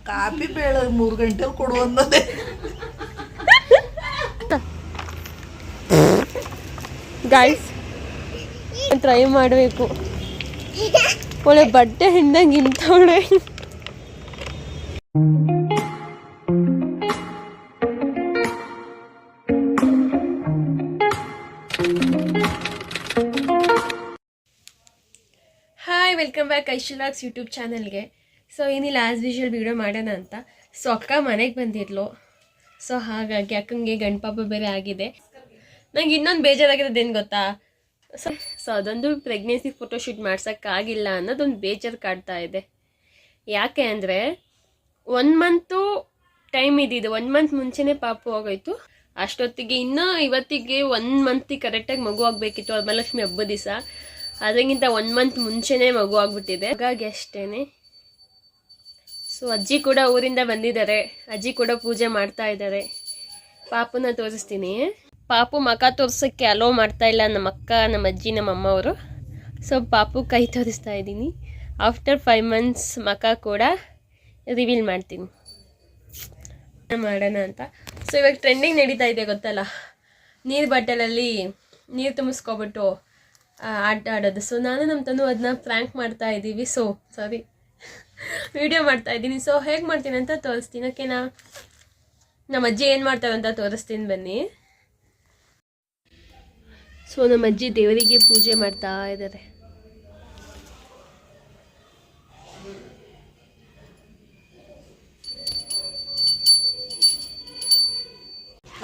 Coffee ಬೇಡ 3 ಗಂಟೆಲಿ ಕೊಡು ಅನ್ನೋದೇ. ಗಾಯ್ಸ್ ಟ್ರೈ ಮಾಡಬೇಕು. ಒಳ್ಳೆ ಬಟ್ಟೆ ಹಿಂದಂಗೆ ಇಂಥವಳೆ. ಹಾಯ್, ವೆಲ್ಕಮ್ ಬ್ಯಾಕ್ ಐಶ್ವರ್ಯಾಕ್ಸ್ ಯೂಟ್ಯೂಬ್ ಚಾನಲ್ಗೆ. ಸೊ ಏನಿಲ್ಲ, ಆ್ಯಸ್ ಯೂಶುವಲ್ ವೀಡಿಯೋ ಮಾಡೋಣ ಅಂತ. ಸೊ ಅಕ್ಕ ಮನೆಗೆ ಬಂದಿದ್ಲು. ಸೊ ಹಾಗಾಗಿ ಅಕ್ಕಂಗೆ ಗಂಡಪಾಪ ಬೇರೆ ಆಗಿದೆ. ನಂಗೆ ಇನ್ನೊಂದು ಬೇಜಾರಾಗಿರೋದೇನು ಗೊತ್ತಾ? ಸೊ ಅದೊಂದು ಪ್ರೆಗ್ನೆನ್ಸಿ ಫೋಟೋಶೂಟ್ ಮಾಡ್ಸೋಕ್ಕಾಗಿಲ್ಲ ಅನ್ನೋದೊಂದು ಬೇಜಾರು ಕಾಡ್ತಾ ಇದೆ. ಯಾಕೆ ಅಂದರೆ 1 ಮಂತು ಟೈಮ್ ಇದ್ದಿದ್ದು, 1 ಮಂತ್ ಮುಂಚೆನೇ ಪಾಪು ಹೋಗೋಯ್ತು. ಅಷ್ಟೊತ್ತಿಗೆ ಇನ್ನೂ ಇವತ್ತಿಗೆ 1 ಮಂತಿಗೆ ಕರೆಕ್ಟಾಗಿ ಮಗು ಆಗಬೇಕಿತ್ತು, ವರಮಹಾಲಕ್ಷ್ಮಿ ಹಬ್ಬದ ದಿವಸ. ಅದಕ್ಕಿಂತ 1 ಮಂತ್ ಮುಂಚೆನೇ ಮಗು ಆಗ್ಬಿಟ್ಟಿದೆ. ಹಾಗಾಗಿ ಅಷ್ಟೇ. ಸೊ ಅಜ್ಜಿ ಕೂಡ ಊರಿಂದ ಬಂದಿದ್ದಾರೆ. ಅಜ್ಜಿ ಕೂಡ ಪೂಜೆ ಮಾಡ್ತಾ ಇದ್ದಾರೆ. ಪಾಪುನ ತೋರಿಸ್ತೀನಿ. ಪಾಪು ಮಖ ತೋರ್ಸೋಕ್ಕೆ ಅಲೋ ಮಾಡ್ತಾ ಇಲ್ಲ ನಮ್ಮ ಅಕ್ಕ, ನಮ್ಮ ಅಜ್ಜಿ, ನಮ್ಮ ಅಮ್ಮ ಅವರು. ಸೊ ಪಾಪು ಕೈ ತೋರಿಸ್ತಾ ಇದ್ದೀನಿ. ಆಫ್ಟರ್ 5 ಮಂತ್ಸ್ ಮಖ ಕೂಡ ರಿವೀಲ್ ಮಾಡ್ತೀನಿ ಮಾಡೋಣ ಅಂತ. ಸೊ ಇವಾಗ ಟ್ರೆಂಡಿಂಗ್ ನಡೀತಾ ಇದೆ ಗೊತ್ತಲ್ಲ, ನೀರು ಬಾಟಲಲ್ಲಿ ನೀರು ತುಂಬಿಸ್ಕೊಬಿಟ್ಟು ಆಟ ಆಡೋದು. ಸೊ ನಾನು ನಮ್ಮ ತನು ಅದನ್ನ ಪ್ರ್ಯಾಂಕ್ ಮಾಡ್ತಾ ಇದ್ದೀವಿ. ಸೊ ಸಾರಿ, ವಿಡಿಯೋ ಮಾಡ್ತಾ ಇದ್ದೀನಿ. ಸೊ ಹೇಗೆ ಮಾಡ್ತೀನಿ ಅಂತ ತೋರಿಸ್ತೀನಿ, ಓಕೆನಾ? ನಮ್ಮ ಅಜ್ಜಿ ಏನು ಮಾಡ್ತಾರೆ ಅಂತ ತೋರಿಸ್ತೀನಿ, ಬನ್ನಿ. ಸೊ ನಮ್ಮ ಅಜ್ಜಿ ದೇವರಿಗೆ ಪೂಜೆ ಮಾಡ್ತಾ ಇದ್ದಾರೆ.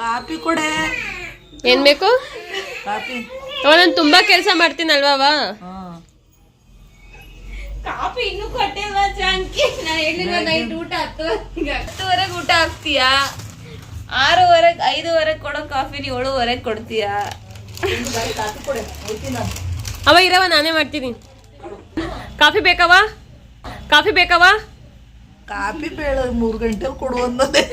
ಕಾಫಿ ಕೊಡೆ. ಏನ್ ಬೇಕು? ಕಾಫಿ. ನಾನು ತುಂಬಾ ಕೆಲಸ ಮಾಡ್ತೀನಲ್ವಾ? ಕಾಫಿ ಇನ್ನೂ ಕೊಟ್ಟಿಲ್ವಾ ಜಾಂಕಿ? ನಾ ಹೇಳಿಲ್ಲ, ನೈಟ್ ಊಟ 10:30 ಊಟ ಹಾಕ್ತೀಯಾ? 6:30 5:30 ಕೊಡೋ ಕಾಫಿ 7:30 ಕೊಡ್ತೀಯಾ? ಅವ ಇರವ, ನಾನೇ ಮಾಡ್ತೀನಿ. ಕಾಫಿ ಬೇಕವ? ಕಾಫಿ ಬೇಕವ? ಕಾಫಿ ಬೇಡ 3 ಗಂಟೆಲಿ ಕೊಡು ಅನ್ನೋದೇ.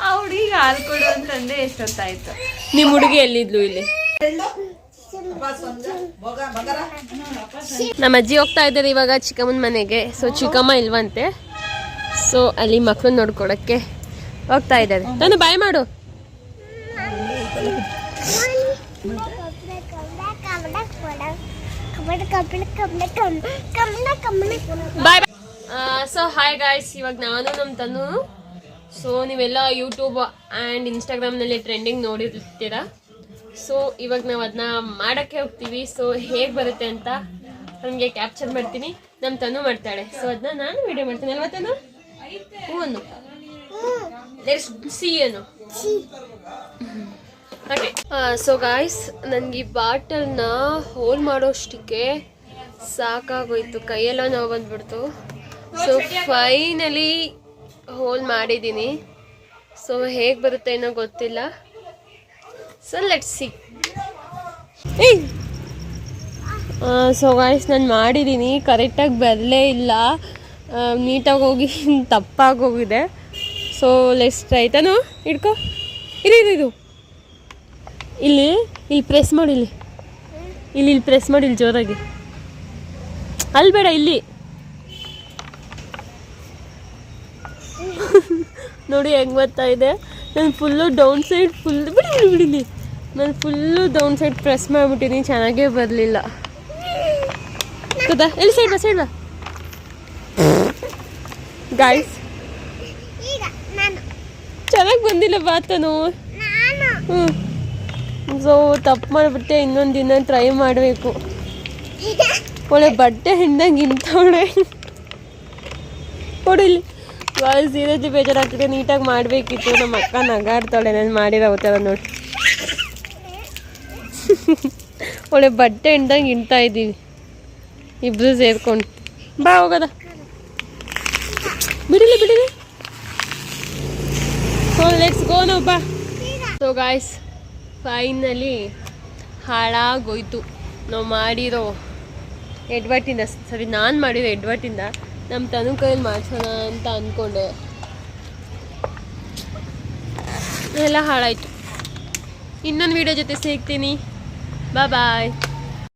ಆ ಹುಡುಗಿ ಹಾಲು ಕೊಡು ಅಂತಂದೆ ಎಷ್ಟೊತ್ತಾಯ್ತು. ನಿಮ್ಮ ಹುಡುಗಿ ಎಲ್ಲಿದ್ಲು ಇಲ್ಲಿ? ನಮ್ಮ ಅಜ್ಜಿ ಹೋಗ್ತಾ ಇದ್ದಾರೆ ಇವಾಗ ಚಿಕ್ಕಮ್ಮನ ಮನೆಗೆ. ಸೊ ಚಿಕ್ಕಮ್ಮ ಇಲ್ವಂತೆ. ಸೊ ಅಲ್ಲಿ ಮಕ್ಕಳು ನೋಡ್ಕೊಳಕ್ಕೆ ಹೋಗ್ತಾ ಇದ್ದಾರೆ. ನಾನು ಬಾಯ್ ಮಾಡು. ಬಾಯ್. ಸೊ ಹಾಯ್ ಗಾಯ್ಸ್, ಇವಾಗ ನಾನು ನಮ್ಮ ತನು. ಸೊ ನೀವೆಲ್ಲ ಯೂಟ್ಯೂಬ್ ಆ್ಯಂಡ್ ಇನ್ಸ್ಟಾಗ್ರಾಮ್ನಲ್ಲಿ ಟ್ರೆಂಡಿಂಗ್ ನೋಡಿರ್ತೀರ. ಸೊ ಇವಾಗ ನಾವು ಅದನ್ನ ಮಾಡೋಕ್ಕೆ ಹೋಗ್ತೀವಿ. ಸೊ ಹೇಗೆ ಬರುತ್ತೆ ಅಂತ ನನಗೆ ಕ್ಯಾಪ್ಚರ್ ಮಾಡ್ತೀನಿ, ನಮ್ಮ ತನು ಮಾಡ್ತಾಳೆ. ಸೊ ಅದನ್ನ ನಾನು ವಿಡಿಯೋ ಮಾಡ್ತೀನಿ ಅಲ್ವಾ ತನು? ಹೂವನ್ನು ಲೆಟ್ಸ್ ಸಿ ಏನು. ಓಕೆ. ಸೊ ಗಾಯ್ಸ್, ನನಗೆ ಈ ಬಾಟಲ್ನ ಹೋಲ್ ಮಾಡೋಷ್ಟಕ್ಕೆ ಸಾಕಾಗೋಯ್ತು, ಕೈಯೆಲ್ಲ ನೋವು ಬಂದ್ಬಿಡ್ತು. ಸೊ ಫೈನಲಿ ಹೋಲ್ ಮಾಡಿದ್ದೀನಿ. ಸೊ ಹೇಗೆ ಬರುತ್ತೆ ಏನೋ ಗೊತ್ತಿಲ್ಲ. So let's see. So guys, ನಾನು ಮಾಡಿದ್ದೀನಿ, ಕರೆಕ್ಟಾಗಿ ಬರಲೇ ಇಲ್ಲ, ನೀಟಾಗಿ ಹೋಗಿ ತಪ್ಪಾಗೋಗಿದೆ. So let's try. ತಾನು ಇಟ್ಕೋ, ಇದು ಇಲ್ಲಿ ಪ್ರೆಸ್ ಮಾಡಿ, ಇಲ್ಲಿ ಪ್ರೆಸ್ ಮಾಡಿ, ಇಲ್ಲಿ ಜೋರಾಗಿ. ಅಲ್ಲಿ ಬೇಡ, ಇಲ್ಲಿ ನೋಡಿ ಹೆಂಗೆ ಬರ್ತಾ ಇದೆ. ನಾನು ಫುಲ್ಲು ಡೌನ್ ಸೈಡ್ ಬಿಡಿ ನಾನು ಫುಲ್ಲು ಡೌನ್ ಸೈಡ್ ಪ್ರೆಸ್ ಮಾಡಿಬಿಟ್ಟಿನಿ, ಚೆನ್ನಾಗೇ ಬರಲಿಲ್ಲ. ಗೊತ್ತಾ? ಎಲ್ಲಿ ಸೈಡ್ ಬಾ ಗಾಯ್ಸ್, ಚೆನ್ನಾಗಿ ಬಂದಿಲ್ಲ ಬಾತನು. ಸೊ ತಪ್ಪು ಮಾಡಿಬಿಟ್ಟೆ. ಇನ್ನೊಂದು ದಿನ ಟ್ರೈ ಮಾಡಬೇಕು. ಒಳ್ಳೆ ಬಟ್ಟೆ ಹಿಂದಂಗೆ ಇಂಥವಳೆ. ಕೊಡಿಲಿ ಗಾಯ್ಸ್, ಸೀರಿಯಸ್ಲಿ ಬೇಜಾರಾಗ್ತಿದೆ. ನೀಟಾಗಿ ಮಾಡಬೇಕಿತ್ತು. ನಮ್ಮ ಅಕ್ಕ ನಗಾಡ್ತಾಳೆ ನಾನು ಮಾಡಿರೋ ಥರ ನೋಡಿ. ಒಳ್ಳೆ ಬಟ್ಟೆ ಹಿಂದಂಗೆ ಇಂತಾ ಇದ್ದೀವಿ ಇಬ್ಬರು ಸೇರ್ಕೊಂಡು. ಬಾ ಹೋಗೋದ, ಬಿಡಿಲಿ. ಸೊ ಲೆಟ್ಸ್ ಗೋ ನಾವು, ಬಾ. ಸೊ ಗಾಯ್ಸ್, ಫೈನಲಿ ಹಾಳಾಗೋಯ್ತು ನಾವು ಮಾಡಿರೋ ಎಡ್ವರ್ಟಿಂದ. ಸರಿ, ನಾನು ಮಾಡಿರೋ ಎಡ್ವರ್ಟಿಂದ ನಮ್ಮ ತನು ಕೈಯಲ್ಲಿ ಮಾಡಿಸೋಣ ಅಂತ ಅಂದ್ಕೊಂಡೆ, ಎಲ್ಲ ಹಾಳಾಯಿತು. ಇನ್ನೊಂದು ವೀಡಿಯೋ ಜೊತೆ ಸಿಗ್ತೀನಿ. ಬಾಯ್.